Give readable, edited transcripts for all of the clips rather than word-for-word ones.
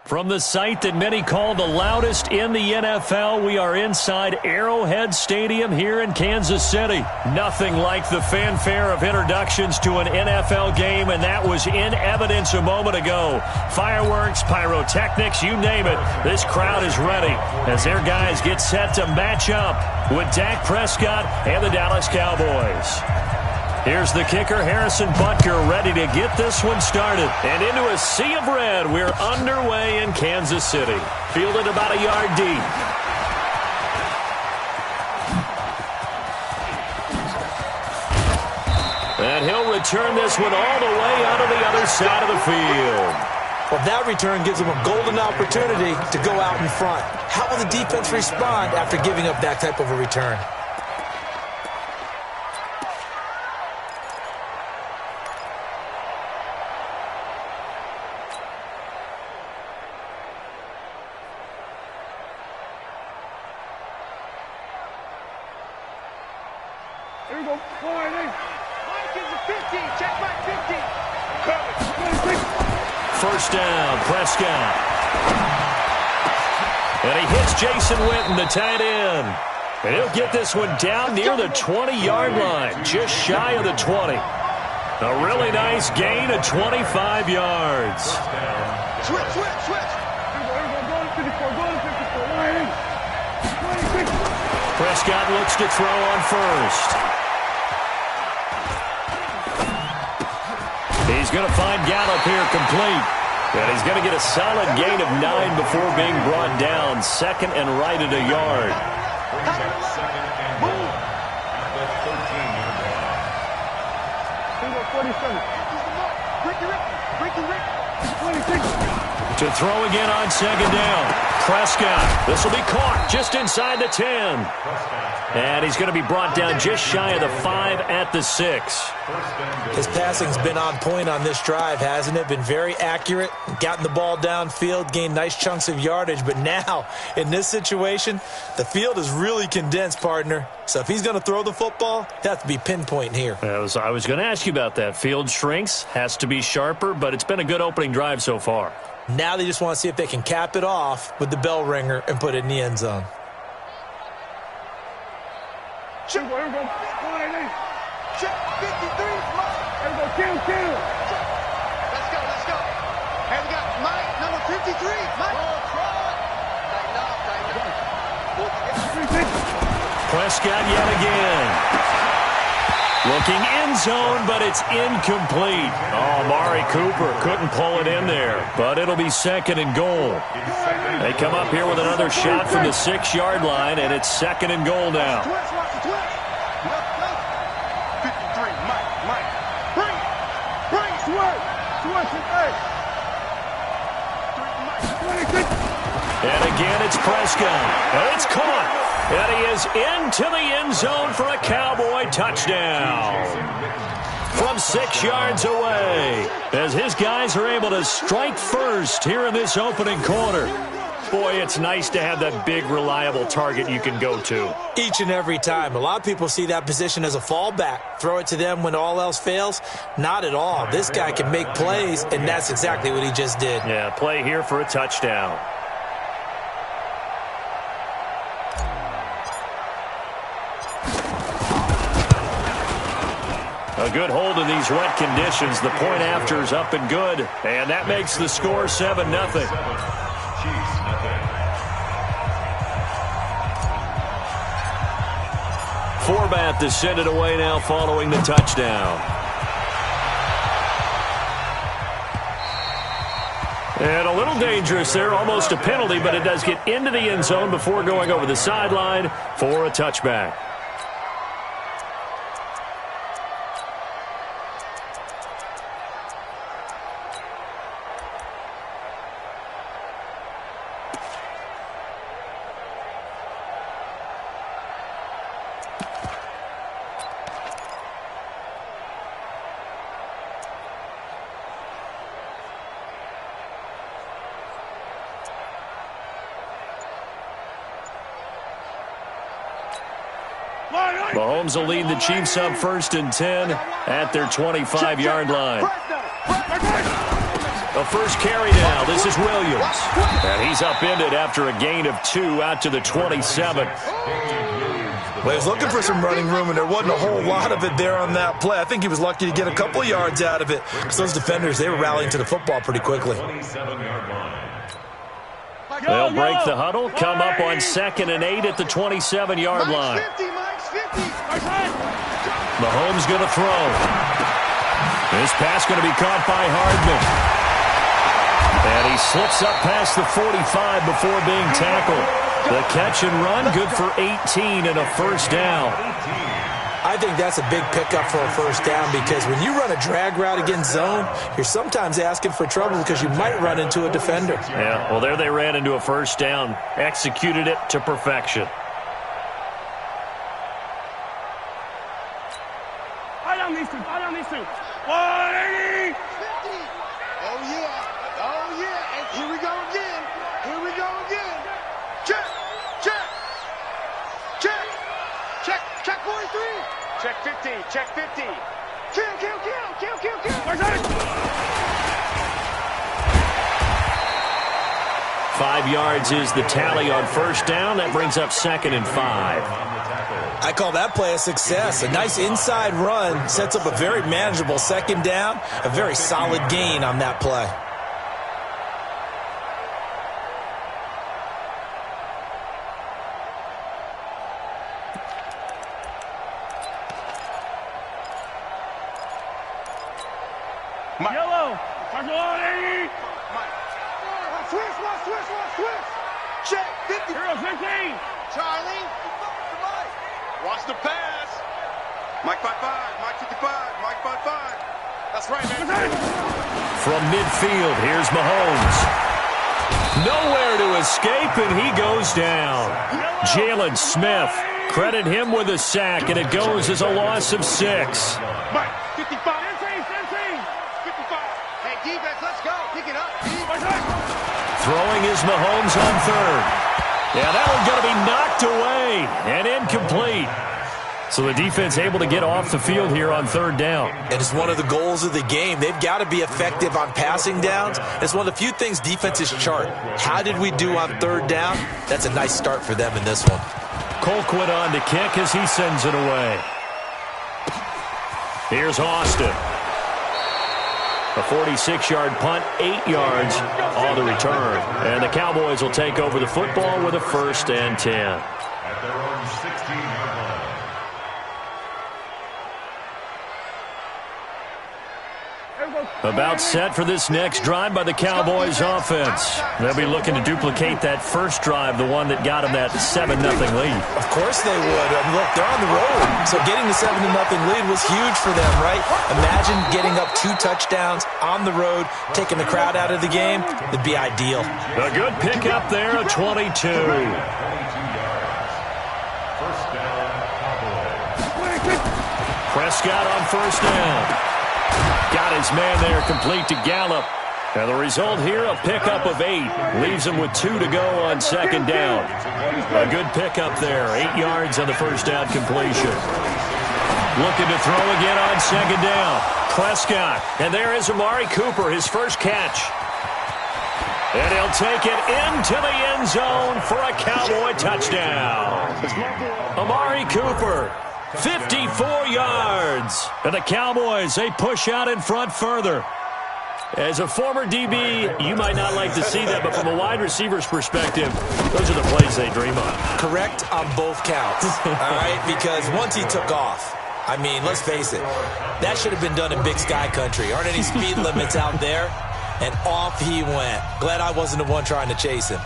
From the site that many call the loudest in the NFL, we are inside Arrowhead Stadium here in Kansas City. Nothing like the fanfare of introductions to an NFL game, and that was in evidence a moment ago. Fireworks, pyrotechnics, you name it. This crowd is ready as their guys get set to match up with Dak Prescott and the Dallas Cowboys. Here's the kicker, Harrison Butker, ready to get this one started. And into a sea of red, we're underway in Kansas City. Fielded about a yard deep. And he'll return this one all the way out of the other side of the field. Well, that return gives him a golden opportunity to go out in front. How will the defense respond after giving up that type of a return? Here we go. Mike is a 50. Check back 50. First down, Prescott. And he hits Jason Witten, the tight end. And he'll get this one down near the 20-yard line, just shy of the 20. A really nice gain of 25 yards. Switch. Go to 54. Prescott looks to throw on first. He's going to find Gallup here complete. And he's going to get a solid gain of 9 before being brought down. Second and right at a yard. To throw again on second down. Prescott. This will be caught just inside the 10. And he's going to be brought down just shy of the 5 at the 6. His passing's been on point on this drive, hasn't it? Been very accurate, gotten the ball downfield, gained nice chunks of yardage. But now, in this situation, the field is really condensed, partner. So if he's going to throw the football, it has to be pinpoint here. I was going to ask you about that. Field shrinks, has to be sharper, but it's been a good opening drive so far. Now they just want to see if they can cap it off with the bell ringer and put it in the end zone. Check. Here we go. Check 53. Here we go. Kill. Let's go. And we got Mike, number 53. Mike. Tighten up. Prescott yet again. Looking end zone, but it's incomplete. Oh, Amari Cooper couldn't pull it in there, but it'll be second and goal. They come up here with another shot from the 6-yard line, and it's second and goal now. 53, Mike. Bring, switch. And again, it's Prescott. And it's caught. And he is into the end zone for a Cowboy touchdown. From 6 yards away, as his guys are able to strike first here in this opening quarter. Boy, it's nice to have that big, reliable target you can go to. Each and every time. A lot of people see that position as a fallback. Throw it to them when all else fails. Not at all. This guy can make plays, and that's exactly what he just did. Yeah, play here for a touchdown. A good hold in these wet conditions. The point after is up and good. And that makes the score 7-0. Forbath to send it away now following the touchdown. And a little dangerous there, almost a penalty, but it does get into the end zone before going over the sideline for a touchback. Mahomes will lead the Chiefs up 1st and 10 at their 25-yard line. A first carry now. This is Williams. And he's upended after a gain of 2 out to the 27. Well, he was looking for some running room, and there wasn't a whole lot of it there on that play. I think he was lucky to get a couple of yards out of it, because those defenders, they were rallying to the football pretty quickly. They'll break the huddle, come up on 2nd and 8 at the 27-yard line. Mahomes going to throw. This pass going to be caught by Hardman. And he slips up past the 45 before being tackled. The catch and run, good for 18 and a first down. I think that's a big pickup for a first down, because when you run a drag route against zone, you're sometimes asking for trouble because you might run into a defender. Yeah, well, there they ran into a first down, executed it to perfection. I don't need to. 180. 50. Oh, yeah. Oh, yeah. And here we go again. Check. 43. Check 50. Kill. 5 yards is the tally on first down. That brings up 2nd and 5. I call that play a success. A nice inside run sets up a very manageable second down, a very solid gain on that play. Yellow. 180. Switch. Check. 50. 15. Charlie. Watch the pass. Mike 5-5. Mike 55. Mike 5-5. That's right, man. From midfield, here's Mahomes. Nowhere to escape, and he goes down. Jalen Smith, credit him with a sack, and it goes as a loss of 6. Mike 55. 55. Hey, defense, let's go. Pick it up. Throwing is Mahomes on 3rd. Yeah, that one's going to be knocked away and incomplete. So the defense able to get off the field here on 3rd down. It is one of the goals of the game. They've got to be effective on passing downs. It's one of the few things defenses chart. How did we do on 3rd down? That's a nice start for them in this one. Colquitt on to kick as he sends it away. Here's Austin. A 46-yard punt, 8 yards on the return. And the Cowboys will take over the football with a 1st and 10. At their own 16-yard line. About set for this next drive by the Cowboys offense. They'll be looking to duplicate that first drive, the one that got them that 7-0 lead. Of course they would. I mean, look, they're on the road. So getting the 7-0 lead was huge for them, right? Imagine getting up 2 touchdowns on the road, taking the crowd out of the game. It'd be ideal. A good pickup there, a 22. First down, Cowboys. Prescott on first down. Got his man there complete to Gallup. And the result here, a pickup of 8. Leaves him with 2 to go on 2nd down. A good pickup there. 8 yards on the first down completion. Looking to throw again on 2nd down. Prescott. And there is Amari Cooper, his first catch. And he'll take it into the end zone for a Cowboy touchdown. Amari Cooper. 54 yards. And the Cowboys, they push out in front further. As a former DB, you might not like to see that, but from a wide receiver's perspective, those are the plays they dream of. Correct on both counts, all right? Because once he took off, I mean, let's face it, that should have been done in Big Sky Country. Aren't any speed limits out there? And off he went. Glad I wasn't the one trying to chase him.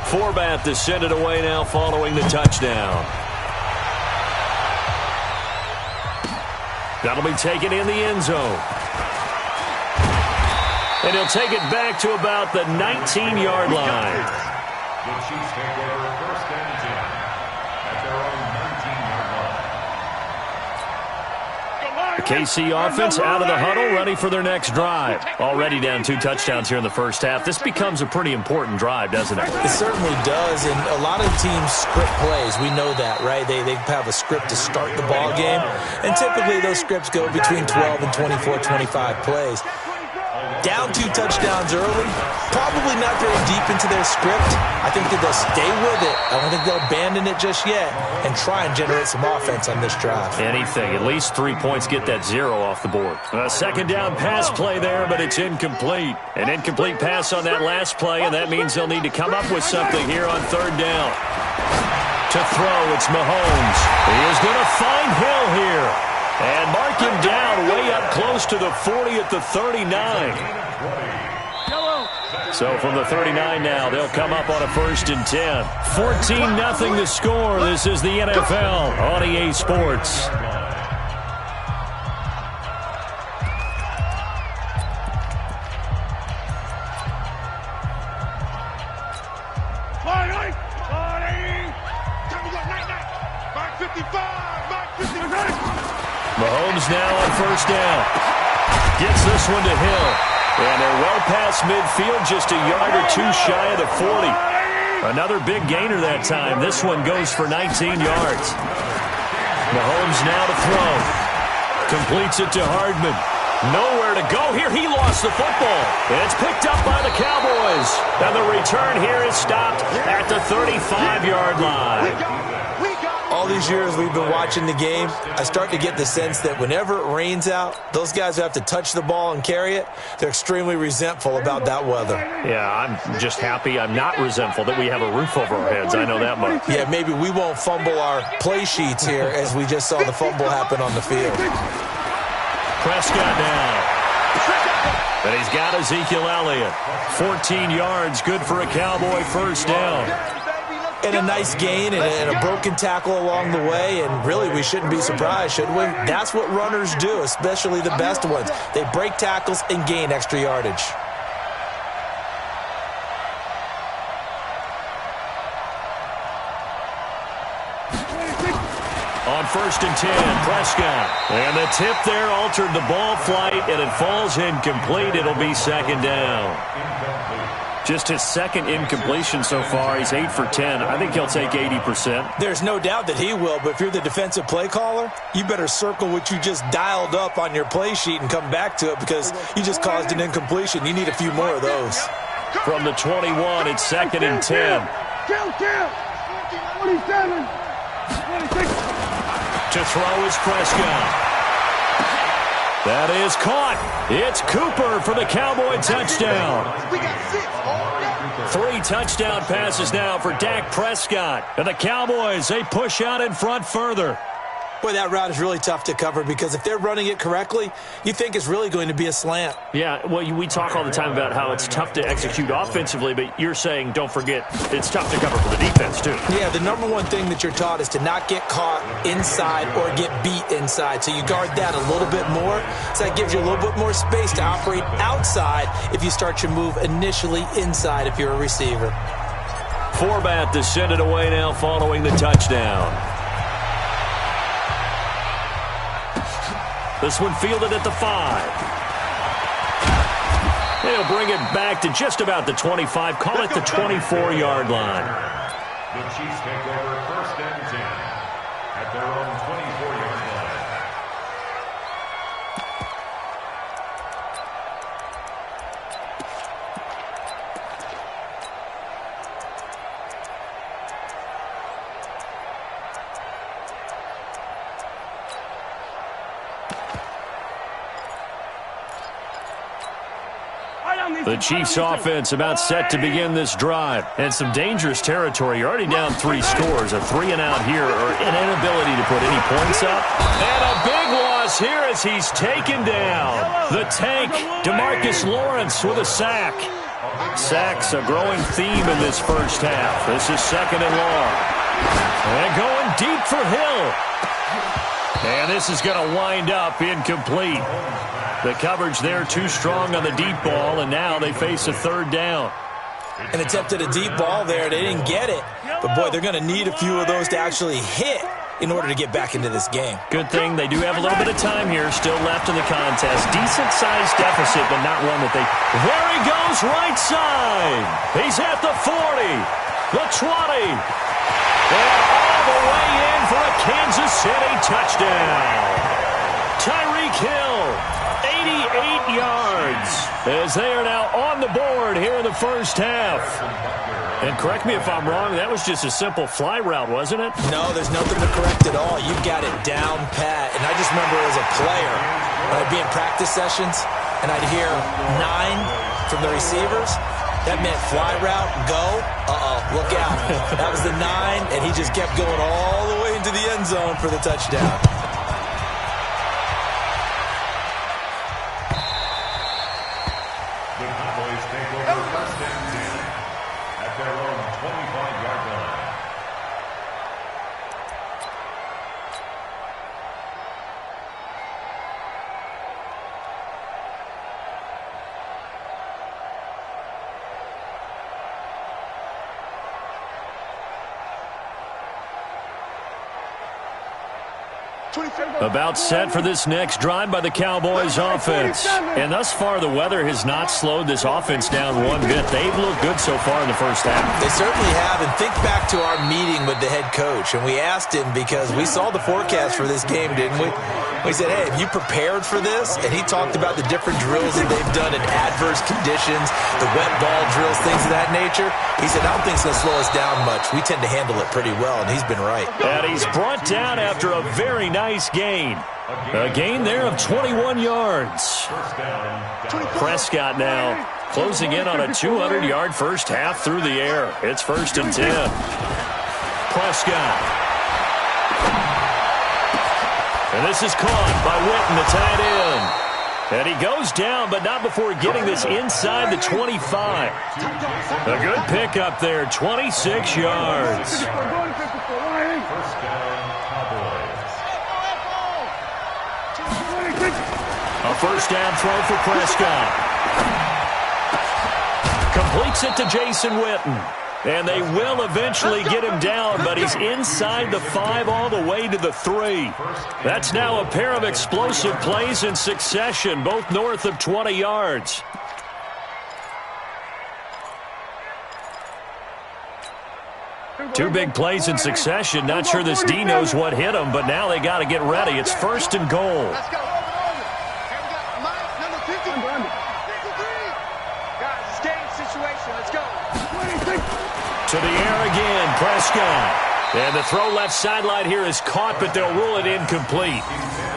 Forbath to send it away now following the touchdown. That'll be taken in the end zone. And he'll take it back to about the 19-yard line. The Chiefs take over 1st and 10 at their own 19-yard line. The KC offense out of the huddle, ready for their next drive. Already down 2 touchdowns here in the first half. This becomes a pretty important drive, doesn't it? It certainly does, and a lot of teams script plays. We know that, right? They have a script to start the ball game, and typically those scripts go between 12 and 24, 25 plays. Down 2 touchdowns early, probably not very deep into their script. I think that they'll stay with it. I don't think they'll abandon it just yet and try and generate some offense on this drive. Anything. At least 3 points, get that 0 off the board. A second down pass play there, but it's incomplete. An incomplete pass on that last play, and that means they'll need to come up with something here on 3rd down. To throw, it's Mahomes. He is going to find Hill here. And mark him down way up close to the 40 at the 39. So from the 39 now, they'll come up on a 1st and 10. 14-0 the score. This is the NFL on EA Sports. Mahomes now on 1st down. Gets this one to Hill. And they're well past midfield, just a yard or 2 shy of the 40. Another big gainer that time. This one goes for 19 yards. Mahomes now to throw. Completes it to Hardman. Nowhere to go here. He lost the football. And it's picked up by the Cowboys. And the return here is stopped at the 35-yard line. All these years we've been watching the game, I start to get the sense that whenever it rains out, those guys who have to touch the ball and carry it, they're extremely resentful about that weather. Yeah, I'm just happy I'm not resentful that we have a roof over our heads. I know that much. Yeah, maybe we won't fumble our play sheets here as we just saw the fumble happen on the field. Prescott now. But he's got Ezekiel Elliott. 14 yards, good for a Cowboy 1st down. And a nice gain and a broken tackle along the way, and really we shouldn't be surprised, should we? That's what runners do, especially the best ones. They break tackles and gain extra yardage. On 1st and 10, Prescott. And the tip there altered the ball flight, and it falls incomplete. It'll be 2nd down. Just his 2nd incompletion so far. He's 8 for 10. I think he'll take 80%. There's no doubt that he will, but if you're the defensive play caller, you better circle what you just dialed up on your play sheet and come back to it because you just caused an incompletion. You need a few more of those. From the 21, it's 2nd and 10. 27. To throw is Prescott. That is caught. It's Cooper for the Cowboy touchdown. 3 touchdown passes now for Dak Prescott. And the Cowboys, they push out in front further. Boy, that route is really tough to cover because if they're running it correctly, you think it's really going to be a slant. Yeah, well, we talk all the time about how it's tough to execute offensively, but you're saying, don't forget, it's tough to cover for the defense, too. Yeah, the number one thing that you're taught is to not get caught inside or get beat inside. So you guard that a little bit more. So that gives you a little bit more space to operate outside if you start your move initially inside if you're a receiver. Forbat to send it away now following the touchdown. This one fielded at the 5. They'll bring it back to just about the 25. Call it the 24-yard line. The Chiefs take over 1st and 10 at their own 24-yard line. The Chiefs offense about set to begin this drive. And some dangerous territory. You're already down 3 scores. A 3-and-out here or an inability to put any points up. And a big loss here as he's taken down. The tank, DeMarcus Lawrence with a sack. Sacks a growing theme in this first half. This is 2nd and long. And going deep for Hill. And this is going to wind up incomplete. The coverage there too strong on the deep ball, and now they face a 3rd down. An attempt at a deep ball there. They didn't get it. But, boy, they're going to need a few of those to actually hit in order to get back into this game. Good thing they do have a little bit of time here still left in the contest. Decent-sized deficit, but not one that they... There he goes, right side. He's at the 40, the 20, and all the way in for a Kansas City touchdown. Tyreek Hill, 88 yards, as they are now on the board here in the first half. And correct me if I'm wrong, that was just a simple fly route, wasn't it? No, there's nothing to correct at all. You've got it down pat. And I just remember as a player, when I'd be in practice sessions, and I'd hear 9 from the receivers, that meant fly route, go, look out. That was the 9, and he just kept going all the way into the end zone for the touchdown. The Cowboys take over first and 10 at their own 25-yard line. About set for this next drive by the Cowboys offense. And thus far, the weather has not slowed this offense down one bit. They've looked good so far in the first half. They certainly have. And think back to our meeting with the head coach. And we asked him because we saw the forecast for this game, didn't we? We said, hey, have you prepared for this? And he talked about the different drills that they've done in adverse conditions, the wet ball drills, things of that nature. He said, I don't think it's going to slow us down much. We tend to handle it pretty well, and he's been right. And he's brought down after a very nice gain. A gain there of 21 yards. Prescott now closing in on a 200-yard first half through the air. It's 1st and 10. Prescott. And this is caught by Witten, the tight end. And he goes down, but not before getting this inside the 25. A good pickup there, 26 yards. First down, Cowboys. A first down throw for Prescott. Completes it to Jason Witten. And they will eventually get him down, but he's inside the 5 all the way to the 3. That's now a pair of explosive plays in succession, both north of 20 yards. Two big plays in succession. Not sure this D knows what hit him, but now they got to get ready. It's 1st and goal. Let's go. Here we got Mike, number 53. 53. Guys, it's game situation. Let's go. 26. To the air again, Prescott. And the throw left sideline here is caught, but they'll rule it incomplete.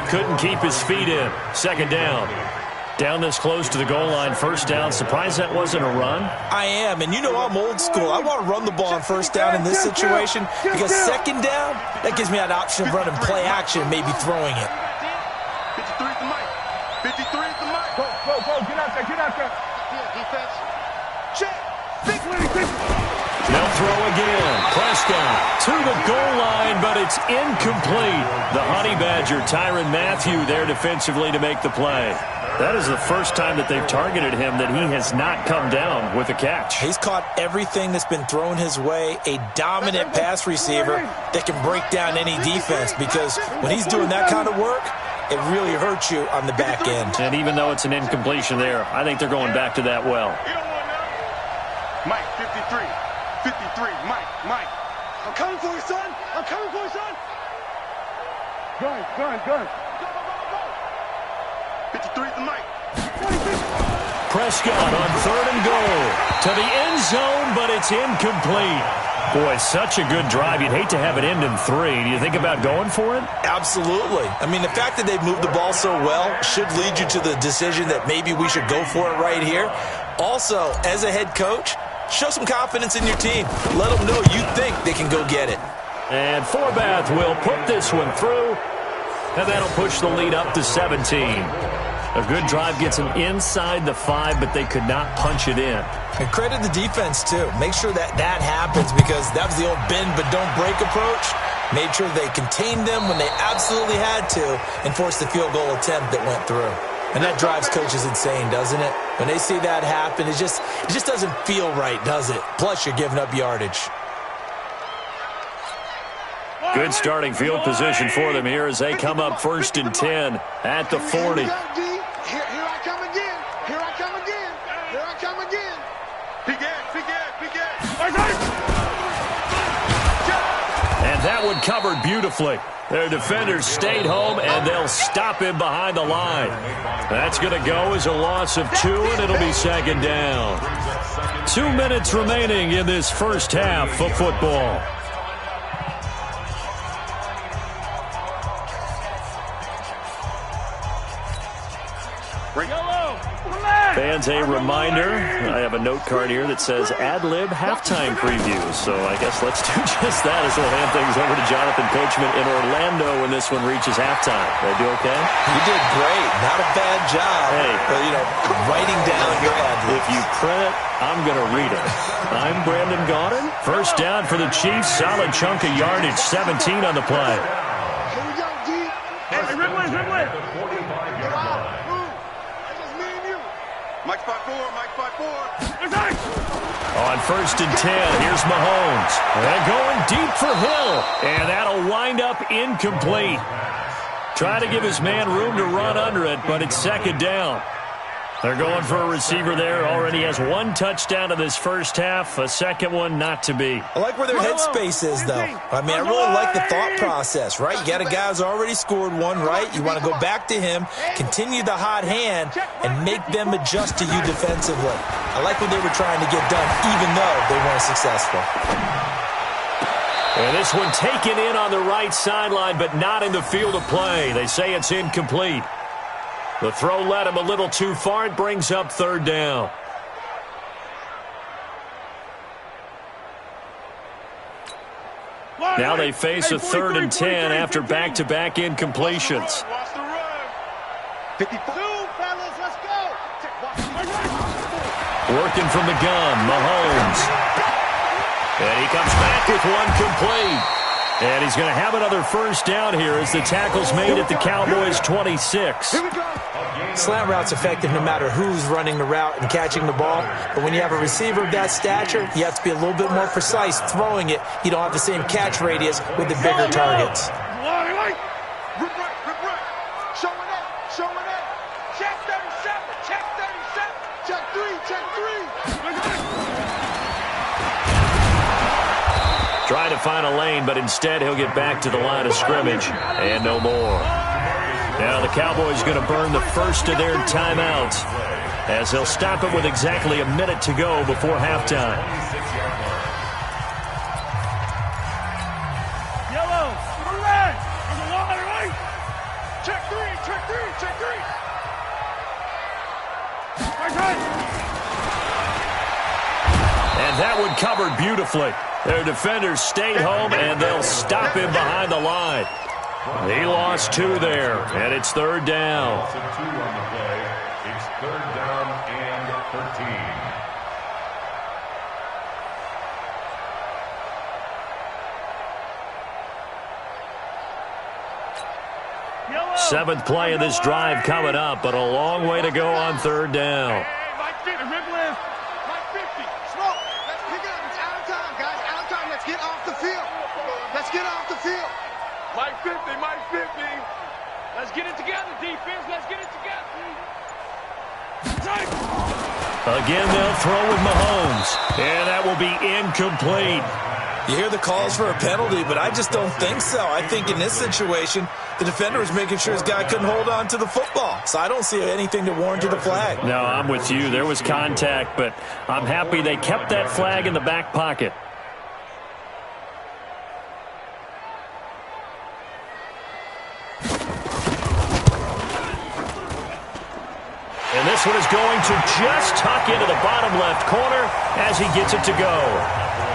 Couldn't keep his feet in. 2nd down. Down this close to the goal line, 1st down. Surprised that wasn't a run? I am, and you know I'm old school. I want to run the ball on 1st down in this situation because 2nd down, that gives me an option of running play action, maybe throwing it. 53 is the mic. 53 is the mic. Go. Get out there. Defense. Check. Big 26. They'll throw again. Prescott to the goal line, but it's incomplete. The Honey Badger, Tyrann Mathieu, there defensively to make the play. That is the first time that they've targeted him that he has not come down with a catch. He's caught everything that's been thrown his way. A dominant pass receiver that can break down any defense because when he's doing that kind of work, it really hurts you on the back end. And even though it's an incompletion there, I think they're going back to that well. Mike, 53. 53. Mike. I'm coming for you, son. Gun. 53 is the mic. Prescott on 3rd and goal. To the end zone, but it's incomplete. Boy, such a good drive. You'd hate to have it end in 3. Do you think about going for it? Absolutely. I mean, the fact that they've moved the ball so well should lead you to the decision that maybe we should go for it right here. Also, as a head coach, show some confidence in your team. Let them know you think they can go get it. And Forbath will put this one through, and that'll push the lead up to 17. A good drive gets them inside the 5, but they could not punch it in. And credit the defense, too. Make sure that happens because that was the old bend but don't break approach. Made sure they contained them when they absolutely had to and forced the field goal attempt that went through. And that drives coaches insane, doesn't it? When they see that happen, it just doesn't feel right, does it? Plus, you're giving up yardage. Good starting field position for them here as they come up 1st and 10 at the 40. Here I come again. Here I come again. Here I come again. And that one covered beautifully. Their defenders stayed home, and they'll stop him behind the line. That's going to go as a loss of 2, and it'll be 2nd down. 2 minutes remaining in this first half of football. Fans, a reminder, I have a note card here that says ad-lib halftime preview. So I guess let's do just that as we'll hand things over to Jonathan Coachman in Orlando when this one reaches halftime. Did I do okay? You did great. Not a bad job. Hey. But, writing down your ad-libs. If you print it, I'm going to read it. I'm Brandon Gaudin. First down for the Chiefs. Solid chunk of yardage. 17 on the play. Here we go, D. Hey, Ridley. Mike 5-4, Mike 5-4. On 1st and 10, here's Mahomes. And going deep for Hill. And that'll wind up incomplete. Trying to give his man room to run under it, but it's 2nd down. They're going for a receiver there. Already has 1 touchdown in this first half. A second one not to be. I like where their headspace is, though. I really like the thought process, right? You got a guy who's already scored 1, right? You want to go back to him, continue the hot hand, and make them adjust to you defensively. I like what they were trying to get done, even though they weren't successful. And this one taken in on the right sideline, but not in the field of play. They say it's incomplete. The throw led him a little too far. It brings up 3rd down. Now they face a 3rd and 10 after back-to-back incompletions. Working from the gun, Mahomes. And he comes back with 1 complete. And he's going to have another first down here as the tackle's made at the Cowboys' 26. Slant route's effective no matter who's running the route and catching the ball. But when you have a receiver of that stature, you have to be a little bit more precise throwing it. You don't have the same catch radius with the bigger targets. Showing it. Check 37. Check 37. Check 3. Check 3. Trying to find a lane, but instead he'll get back to the line of scrimmage and no more. Now the Cowboys going to burn the first of their timeouts as they'll stop it with exactly a minute to go before halftime. Yellow, red, right. Check 3, check 3, check 3. And that one covered beautifully. Their defenders stayed home, and they'll stop him behind the line. He lost 2 there, and it's 3rd down. Loss of 2 on the play. It's 3rd down and 13. 7th play of this drive coming up, but a long way to go on 3rd down. Mike 50, rip lift. Mike 50, smoke. Let's pick it up. It's out of time, guys. Out of time. Let's get off the field. Let's get off the field. Mike 50, Mike 50. Let's get it together, defense. Let's get it together. Again, they'll throw with Mahomes, and that will be incomplete. You hear the calls for a penalty, but I just don't think so. I think in this situation, the defender was making sure his guy couldn't hold on to the football. So I don't see anything to warrant the flag. No, I'm with you. There was contact, but I'm happy they kept that flag in the back pocket. And this one is going to just tuck into the bottom left corner as he gets it to go.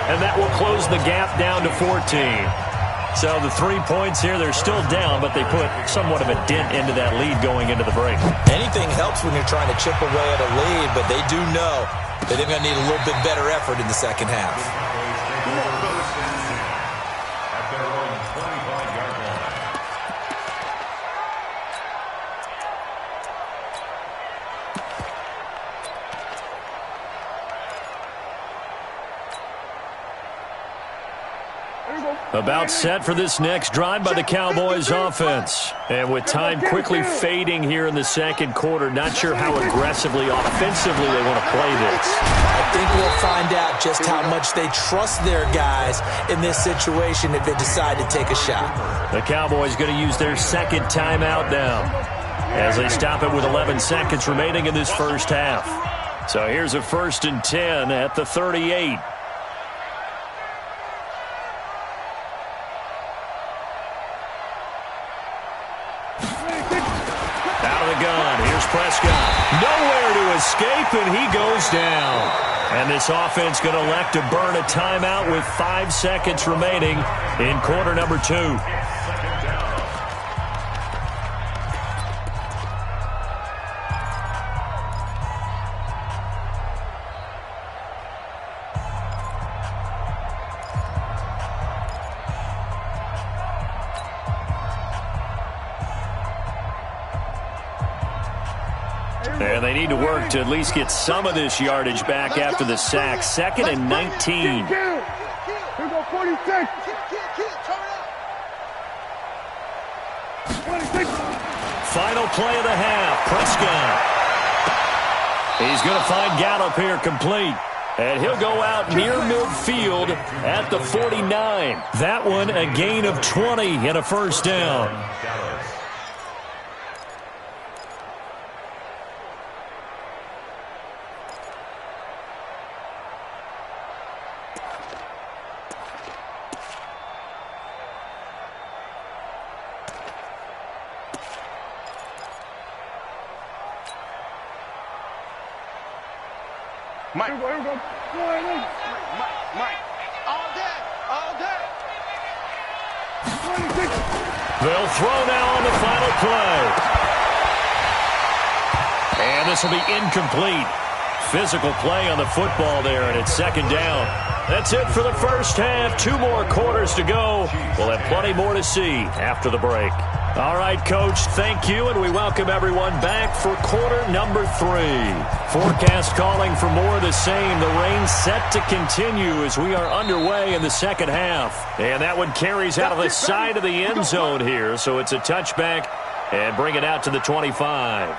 And that will close the gap down to 14. So the 3 points here, they're still down, but they put somewhat of a dent into that lead going into the break. Anything helps when you're trying to chip away at a lead, but they do know that they're going to need a little bit better effort in the second half. At their own 25-yard line. There you go. About set for this next drive by the Cowboys offense. And with time quickly fading here in the second quarter, not sure how aggressively, offensively they want to play this. I think we'll find out just how much they trust their guys in this situation if they decide to take a shot. The Cowboys going to use their second timeout now as they stop it with 11 seconds remaining in this first half. So here's a 1st and 10 at the 38. Prescott, nowhere to escape, and he goes down. And this offense going to elect to burn a timeout with 5 seconds remaining in quarter number 2. And they need to work to at least get some of this yardage back after the sack. 2nd and 19. Here go 46. Final play of the half. Prescott. He's going to find Gallup here complete. And he'll go out near midfield at the 49. That one a gain of 20 and a first down. Mike. Here we go. Mike. All day. 26. They'll throw now on the final play. And this will be incomplete. Physical play on the football there, and it's 2nd down. That's it for the first half. 2 more quarters to go. We'll have plenty more to see after the break. All right, Coach, thank you, and we welcome everyone back for quarter number 3. Forecast calling for more of the same. The rain set to continue as we are underway in the second half. And that one carries out of the side of the end zone here, so it's a touchback and bring it out to the 25.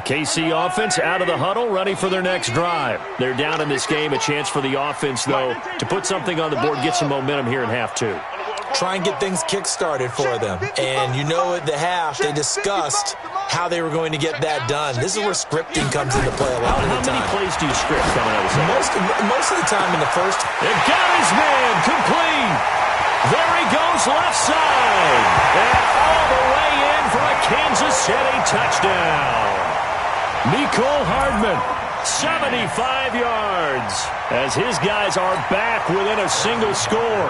KC offense out of the huddle, ready for their next drive. They're down in this game. A chance for the offense, though, to put something on the board, get some momentum here in half 2. Try and get things kick-started for them. And you know at the half, they discussed how they were going to get that done. This is where scripting comes into play a lot of the time. How many plays do you script coming out of the second? Most of the time in the first. They've got his man complete. There he goes left side. And all the way in for a Kansas City touchdown. Nicole Hardman, 75 yards, as his guys are back within a single score.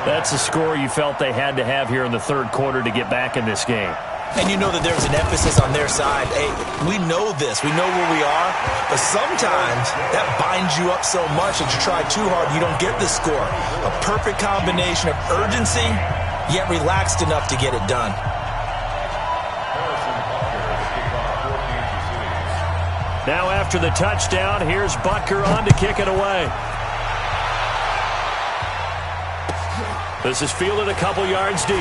That's a score you felt they had to have here in the third quarter to get back in this game. And you know that there's an emphasis on their side. Hey, we know this. We know where we are. But sometimes that binds you up so much that you try too hard, you don't get the score. A perfect combination of urgency, yet relaxed enough to get it done. Now after the touchdown, here's Butker on to kick it away. This is fielded a couple yards deep.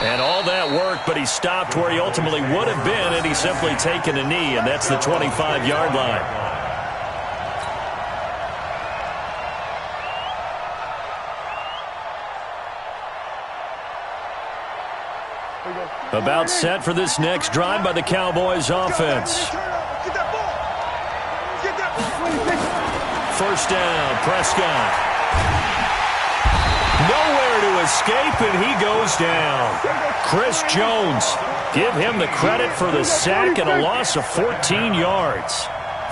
And all that work, but he stopped where he ultimately would have been, and he's simply taken a knee, and that's the 25-yard line. About set for this next drive by the Cowboys offense. First down, Prescott. Nowhere to escape, and he goes down. Chris Jones, give him the credit for the sack and a loss of 14 yards.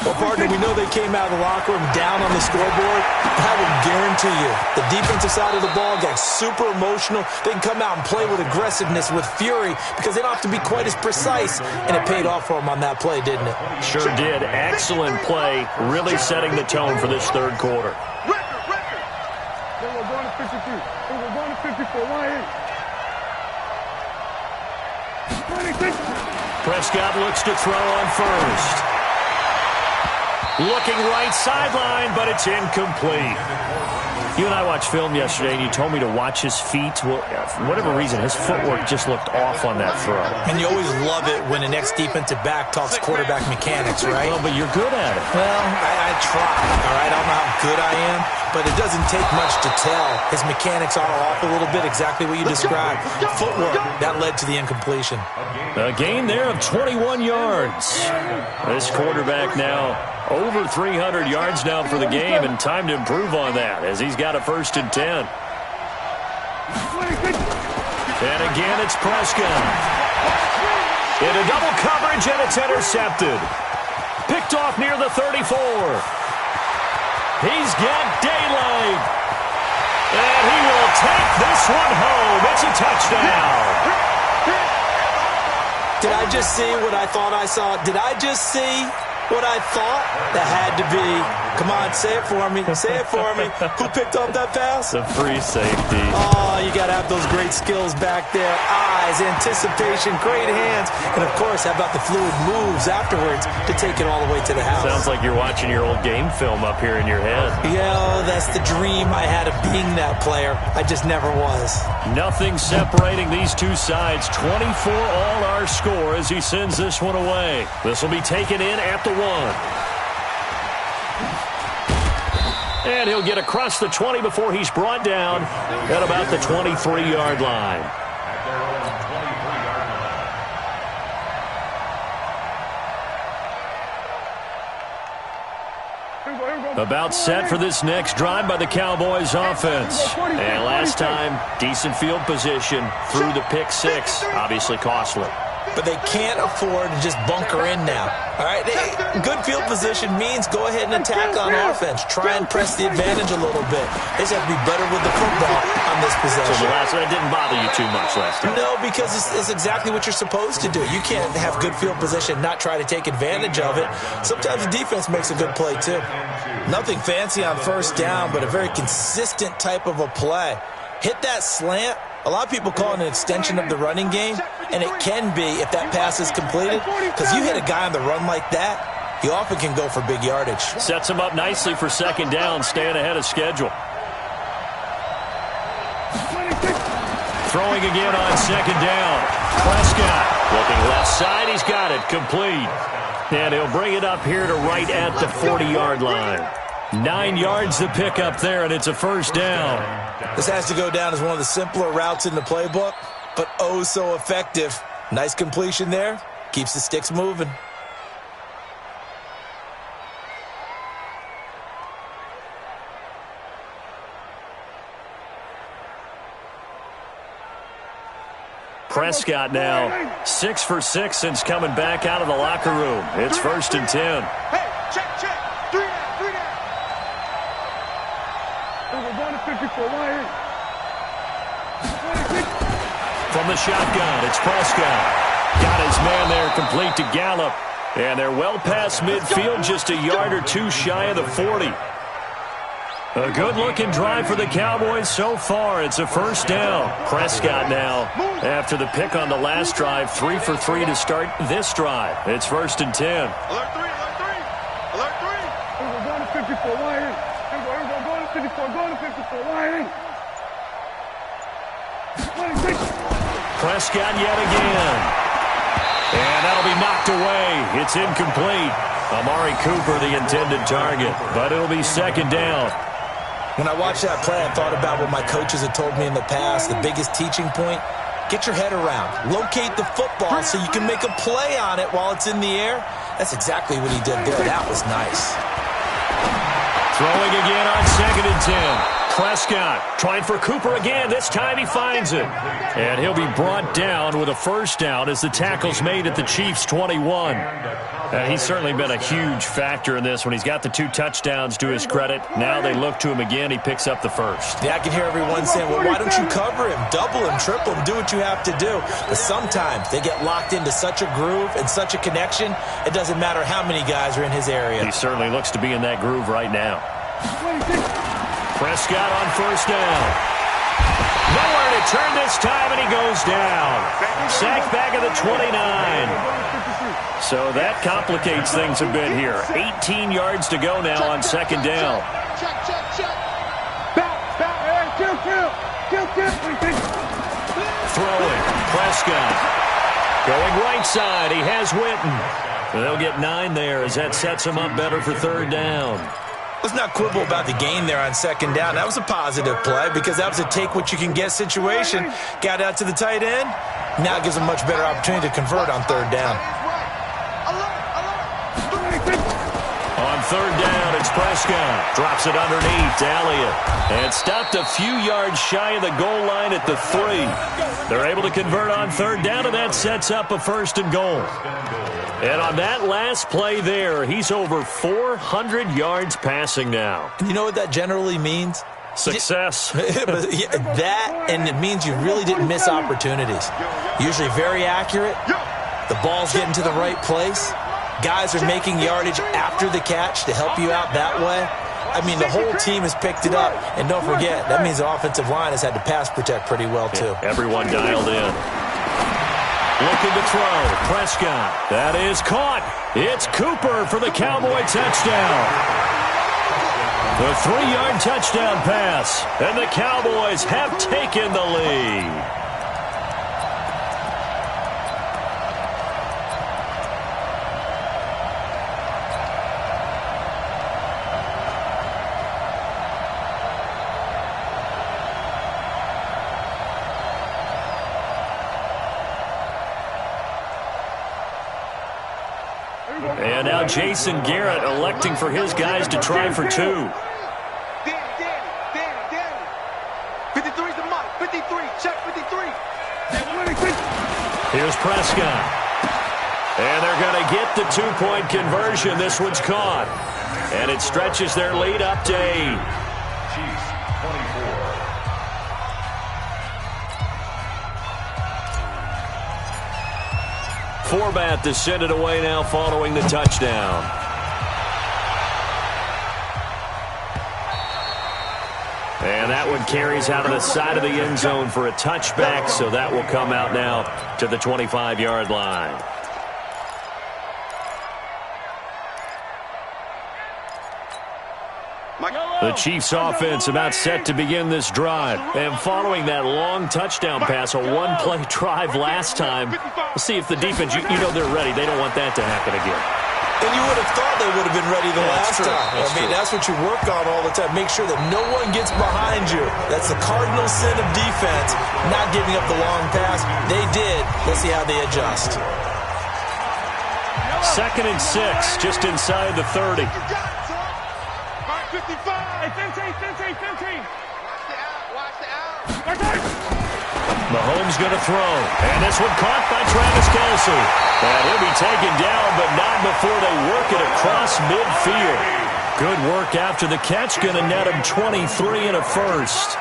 Well, partner, we know they came out of the locker room down on the scoreboard. I will guarantee you, the defensive side of the ball got super emotional. They can come out and play with aggressiveness, with fury, because they don't have to be quite as precise. And it paid off for them on that play, didn't it? Sure did. Excellent play, really setting the tone for this third quarter. Then we're going to 53. Then we're going to 54. 1-8. Prescott looks to throw on first. Looking right sideline, but it's incomplete. You and I watched film yesterday, and you told me to watch his feet. Well, for whatever reason, his footwork just looked off on that throw. And you always love it when an ex-defensive back talks quarterback mechanics, right? Well, but you're good at it. Well, I try, all right? I don't know how good I am, but it doesn't take much to tell. His mechanics are off a little bit, exactly what you described. Footwork, that led to the incompletion. A gain there of 21 yards. This quarterback now over 300 yards now for the game, and time to improve on that as he's got a 1st and 10. And again, it's Prescott. Into double coverage, and it's intercepted. Picked off near the 34. He's got daylight. And he will take this one home. It's a touchdown. Did I just see what I thought I saw? Did I just see what I thought? That had to be. Come on, say it for me. Say it for me. Who picked up that pass? The free safety. Oh, you got to have those great skills back there. Eyes, anticipation, great hands. And, of course, how about the fluid moves afterwards to take it all the way to the house? Sounds like you're watching your old game film up here in your head. Yeah, that's the dream I had of being that player. I just never was. Nothing separating these two sides. 24 all our score as he sends this one away. This will be taken in at the 1. And he'll get across the 20 before he's brought down at about the 23-yard line. About set for this next drive by the Cowboys offense. And last time, decent field position through the pick 6. Obviously costly. But they can't afford to just bunker in now. All right, good field position means go ahead and attack on offense. Try and press the advantage a little bit. They just have to be better with the football on this possession. So that didn't bother you too much last time? No, because it's exactly what you're supposed to do. You can't have good field position, not try to take advantage of it. Sometimes the defense makes a good play, too. Nothing fancy on 1st down, but a very consistent type of a play. Hit that slant. A lot of people call it an extension of the running game, and it can be if that pass is completed, because you hit a guy on the run like that, he often can go for big yardage. Sets him up nicely for 2nd down, staying ahead of schedule. Throwing again on 2nd down. Prescott looking left side, he's got it, complete. And he'll bring it up here to right at the 40-yard line. 9 yards to pick up there, and it's a 1st down. This has to go down as one of the simpler routes in the playbook, but oh so effective. Nice completion there. Keeps the sticks moving. Prescott now 6 for 6 since coming back out of the locker room. It's 1st and 10. Hey, check. 3 down. We're going to 54. From the shotgun, it's Prescott. Got his man there, complete to Gallup. And they're well past midfield, just a yard or two shy of the 40. A good-looking drive for the Cowboys so far. It's a 1st down. Prescott now, after the pick on the last drive, 3 for 3 to start this drive. It's 1st and 10. Alert 3. We're going to 54. We're going to 54. Going to 54. Prescott yet again. And that'll be knocked away. It's incomplete. Amari Cooper, the intended target, but it'll be 2nd down. When I watched that play, I thought about what my coaches had told me in the past. The biggest teaching point, get your head around. Locate the football so you can make a play on it while it's in the air. That's exactly what he did there. That was nice. Throwing again on 2nd and 10. Prescott trying for Cooper again. This time he finds it. And he'll be brought down with a 1st down as the tackle's made at the Chiefs' 21. He's certainly been a huge factor in this when he's got the 2 touchdowns to his credit. Now they look to him again. He picks up the 1st. Yeah, I can hear everyone saying, well, why don't you cover him, double him, triple him, do what you have to do. But sometimes they get locked into such a groove and such a connection, it doesn't matter how many guys are in his area. He certainly looks to be in that groove right now. Prescott on 1st down. Nowhere to turn this time, and he goes down. Sacked back at the 29. So that complicates things a bit here. 18 yards to go now on second down. Throwing. Prescott. Going right side. He has Witten. They'll get 9 there as that sets him up better for third down. Let's not quibble about the gain there on second down. That was a positive play because that was a take-what-you-can-get situation. Got out to the tight end. Now it gives a much better opportunity to convert on third down. On third down, it's Prescott. Drops it underneath to Elliott. And stopped a few yards shy of the goal line at the 3. They're able to convert on third down, and that sets up a first and goal. And on that last play there, he's over 400 yards passing now. And you know what that generally means? Success. That, and it means you really didn't miss opportunities. Usually very accurate. The ball's getting to the right place. Guys are making yardage after the catch to help you out that way. I mean, the whole team has picked it up. And don't forget, that means the offensive line has had to pass protect pretty well, too. Yeah, everyone dialed in. Looking to throw. Prescott. That is caught. It's Cooper for the Cowboy touchdown. The 3-yard touchdown pass. And the Cowboys have taken the lead. And now Jason Garrett electing for his guys to try for 2. Danny. 53's the mark. 53. Check 53. Here's Prescott. And they're going to get the 2-point conversion. This one's caught. And it stretches their lead up to 8. Chiefs 24. Forbat to send it away now following the touchdown. And that one carries out of the side of the end zone for a touchback, so that will come out now to the 25-yard line. The Chiefs offense about set to begin this drive. And following that long touchdown pass, a one-play drive last time, we'll see if the defense, you know they're ready. They don't want that to happen again. And you would have thought they would have been ready the last time. That's what you work on all the time. Make sure that no one gets behind you. That's the cardinal sin of defense, not giving up the long pass. They did. Let's see how they adjust. 2nd and 6, just inside the 30. 55. Hey, 15. Watch the out. Mahomes going to throw. And this one caught by Travis Kelce. And he'll be taken down, but not before they work it across midfield. Good work after the catch. Going to net him 23 and a first.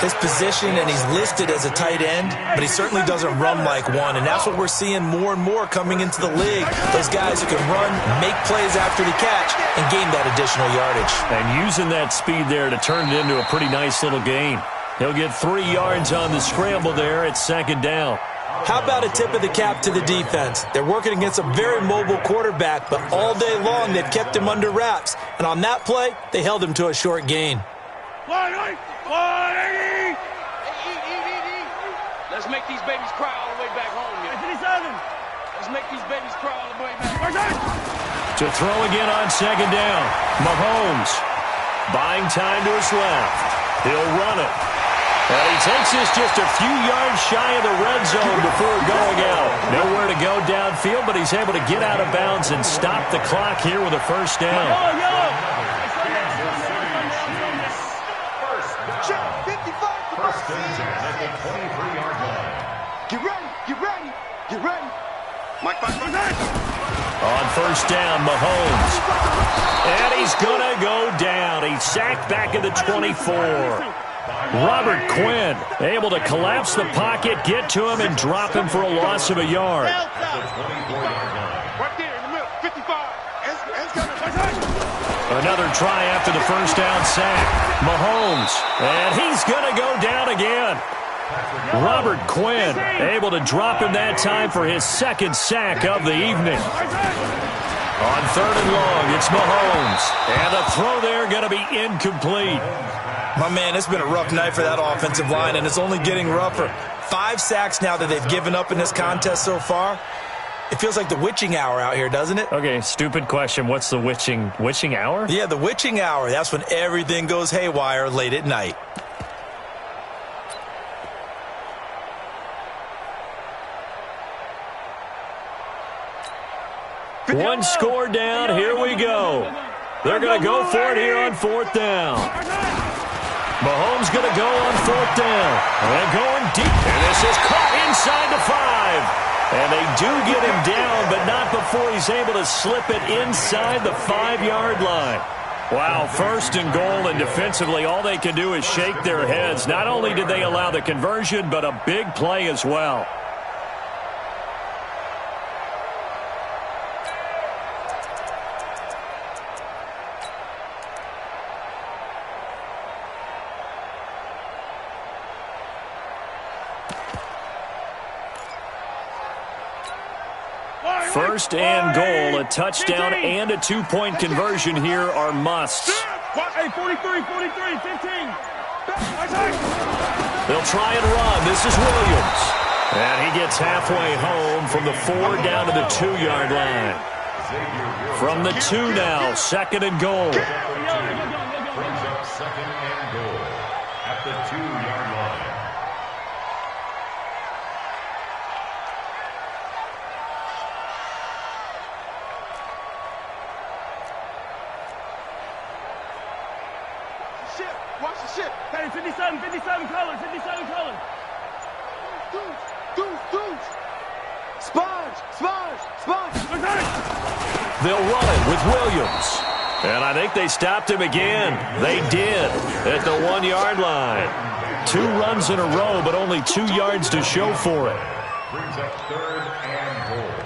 His position, and he's listed as a tight end, but he certainly doesn't run like one, and that's what we're seeing more and more coming into the league. Those guys who can run, make plays after the catch, and gain that additional yardage. And using that speed there to turn it into a pretty nice little gain. He'll get 3 yards on the scramble there at 2nd down. How about a tip of the cap to the defense? They're working against a very mobile quarterback, but all day long they've kept him under wraps, and on that play, they held him to a short gain. 180. Let's make these babies cry all the way back home. Let's make these babies cry all the way back. To throw again on 2nd down. Mahomes buying time to his left. He'll run it. And he takes this just a few yards shy of the red zone before going out. Nowhere to go downfield, but he's able to get out of bounds and stop the clock here with a first down. First and 10 at the 23-yard line. Get ready. Mike, on first down, Mahomes. And he's going to go down. He's sacked back at the 24. Robert Quinn able to collapse the pocket, get to him, and drop him for a loss of a yard. At the 24-yard line. Right there in the middle, 55. Another try after the first down sack. Mahomes, and he's going to go down again. Robert Quinn able to drop him that time for his second sack of the evening. On 3rd and long, it's Mahomes. And the throw there going to be incomplete. My man, it's been a rough night for that offensive line, and it's only getting rougher. 5 sacks now that they've given up in this contest so far. It feels like the witching hour out here, doesn't it? Okay, stupid question. What's the witching hour? Yeah, the witching hour. That's when everything goes haywire late at night. One score down. Here we go. They're going to go for it here on 4th down. Mahomes going to go on 4th down. And going deep. And this is caught inside the 5. And they do get him down, but not before he's able to slip it inside the 5-yard line. Wow, 1st and goal, and defensively all they can do is shake their heads. Not only did they allow the conversion, but a big play as well. First and goal, a touchdown and a 2-point conversion here are musts. Hey, 43, 15. They'll try and run. This is Williams. And he gets halfway home from the 4 down to the 2-yard line. From the 2 now, 2nd and goal. Brings up 2nd and goal at the 2-yard line. Watch the ship. Hey, 57 colors. Deuce. Sponge. They'll run it with Williams. And I think they stopped him again. They did at the 1-yard line. 2 runs in a row, but only 2 yards to show for it. Brings up 3rd and goal.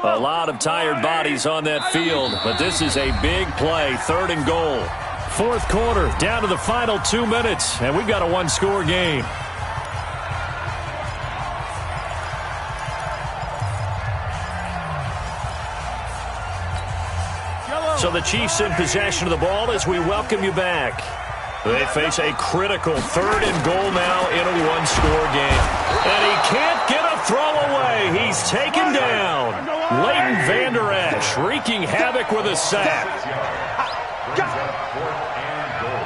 A lot of tired bodies on that field, but this is a big play, 3rd and goal. 4th quarter, down to the final 2 minutes, and we've got a 1-score game. So the Chiefs in possession of the ball as we welcome you back. They face a critical 3rd and goal now in a 1-score game. And he can't get a throw away. He's taken down. Leighton Vander Esch wreaking havoc with a sack. Brings up 4th and goal.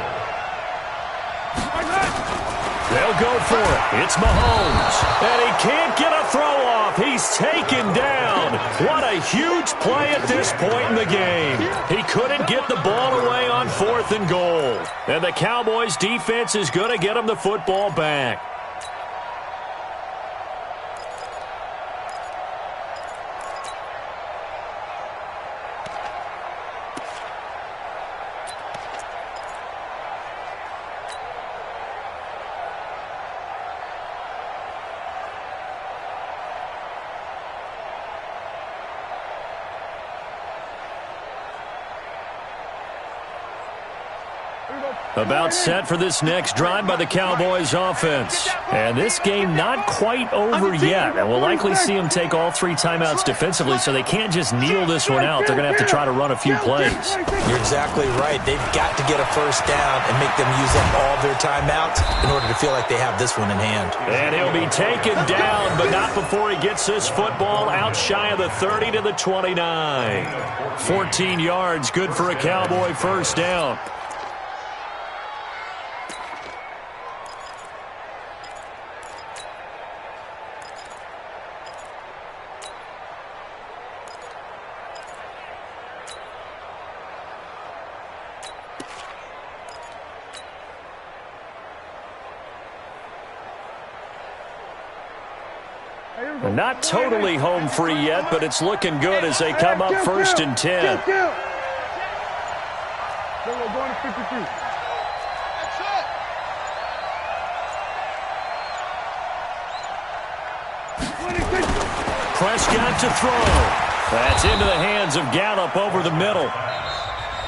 They'll go for it. It's Mahomes. And he can't get a throw off. He's taken down. What a huge play at this point in the game. He couldn't get the ball away on 4th and goal. And the Cowboys defense is going to get him the football back. About set for this next drive by the Cowboys offense. And this game not quite over yet. And we'll likely see them take all 3 timeouts defensively, so they can't just kneel this one out. They're going to have to try to run a few plays. You're exactly right. They've got to get a first down and make them use up all their timeouts in order to feel like they have this one in hand. And he'll be taken down, but not before he gets this football out shy of the 30 to the 29. 14 yards, good for a Cowboy first down. Not totally home free yet, but it's looking good as they come up first and 10. Go to 53. Prescott to throw. That's into the hands of Gallup over the middle.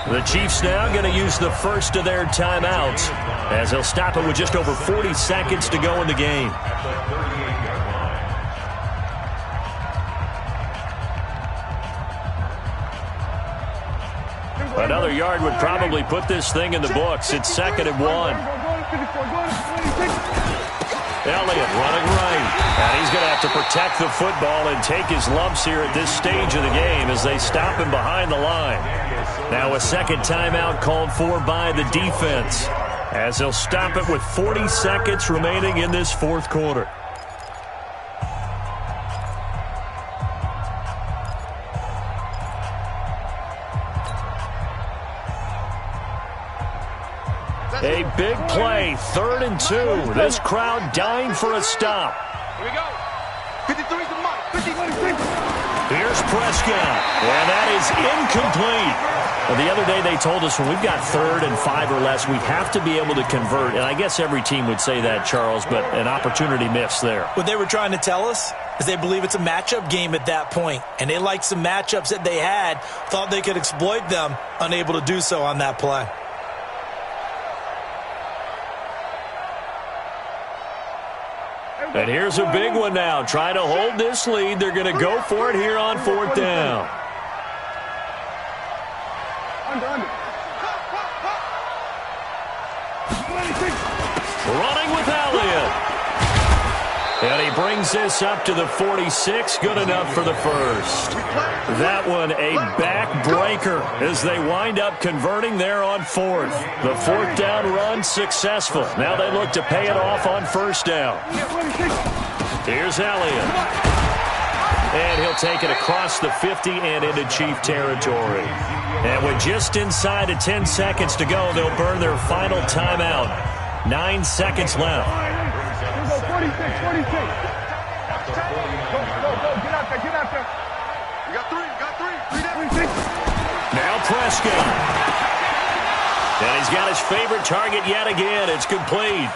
The Chiefs now going to use the first of their timeouts as they'll stop it with just over 40 seconds to go in the game. Another yard would probably put this thing in the books. It's 2nd and 1. Elliott running right. And he's going to have to protect the football and take his lumps here at this stage of the game as they stop him behind the line. Now a second timeout called for by the defense as they'll stop it with 40 seconds remaining in this fourth quarter. A big play, 3rd and 2. This crowd dying for a stop. Here we go. 53 to Mike. 53. Here's Prescott, and that is incomplete. Well, the other day they told us when we've got 3rd and 5 or less, we have to be able to convert. And I guess every team would say that, Charles, but an opportunity missed there. What they were trying to tell us is they believe it's a matchup game at that point, and they liked some matchups that they had, thought they could exploit them, unable to do so on that play. And here's a big one now. Trying to hold this lead. They're going to go for it here on 4th down. Running with Elliott. And he brings this up to the 46. Good enough for the first. That one a backbreaker as they wind up converting there on 4th. The 4th down run successful. Now they look to pay it off on 1st down. Here's Elliott. And he'll take it across the 50 and into Chief territory. And with just inside of 10 seconds to go, they'll burn their final timeout. 9 seconds left. 46. Go, get out there. We got 3. Now Prescott. And he's got his favorite target yet again. It's complete.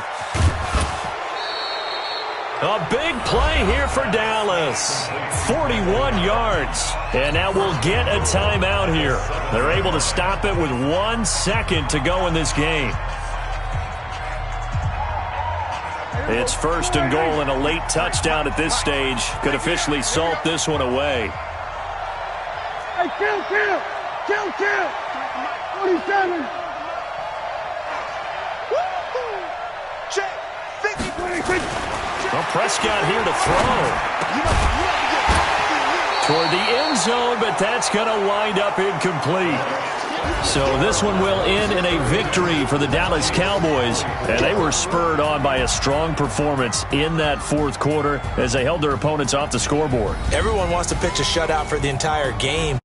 A big play here for Dallas. 41 yards. And now we'll get a timeout here. They're able to stop it with 1 second to go in this game. It's 1st and goal, and a late touchdown at this stage could officially salt this one away. Hey, kill. 47. Check. 50. 26. Well, Prescott here to throw. Toward the end zone, but that's going to wind up incomplete. So this one will end in a victory for the Dallas Cowboys, and they were spurred on by a strong performance in that 4th quarter as they held their opponents off the scoreboard. Everyone wants to pitch a shutout for the entire game.